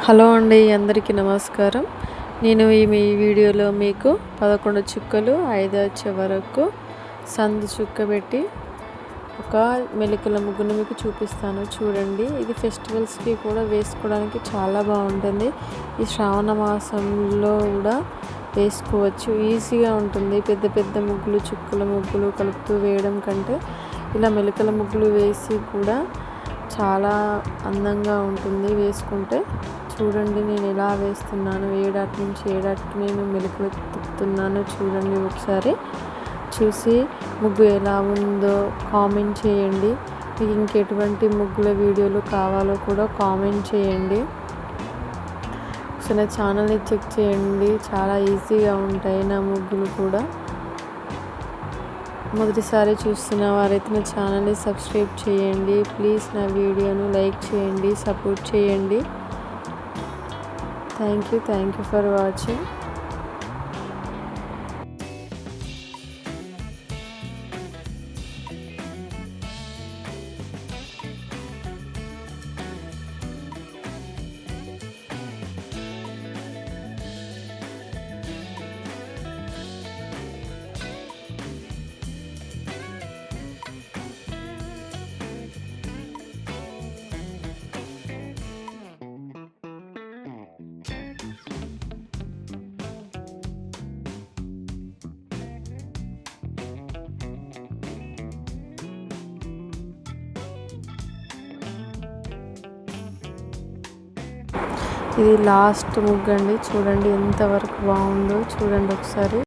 Hello అండి, అందరికీ నమస్కారం. నేను మీ వీడియోలో మీకు 11 చుక్కలు 5 వచ్చే వరకు సందు చుక్క పెట్టి ఒక మెలికల ముగ్గును మీకు చూపిస్తాను. చూడండి, ఇది ఫెస్టివల్స్కి కూడా వేసుకోవడానికి చాలా బాగుంటుంది. ఈ శ్రావణ మాసంలో కూడా వేసుకోవచ్చు, ఈజీగా ఉంటుంది. పెద్ద పెద్ద ముగ్గులు, చుక్కల ముగ్గులు కలుపుతూ వేయడం కంటే ఇలా మెలికల ముగ్గులు వేసి కూడా చాలా అందంగా ఉంటుంది వేసుకుంటే. చూడండి, నేను ఎలా వేస్తున్నాను, ఏడాటి నుంచి ఏడాటికి నేను మెలికలు తిప్పుతున్నాను. చూడండి, ఒకసారి చూసి ముగ్గు ఎలా ఉందో కామెంట్ చేయండి. మీకు ఇంకెటువంటి ముగ్గుల వీడియోలు కావాలో కూడా కామెంట్ చేయండి. ఒకసారి నా ఛానల్ని చెక్ చేయండి, చాలా ఈజీగా ఉంటాయి నా ముగ్గులు కూడా. మొదటిసారి చూస్తున్న వారైతే నా ఛానల్ని సబ్స్క్రైబ్ చేయండి. ప్లీజ్ నా వీడియోను లైక్ చేయండి, సపోర్ట్ చేయండి. Thank you for watching. ఇది లాస్ట్ ముగ్గు అండి. చూడండి ఎంతవరకు బాగుందో చూడండి ఒకసారి.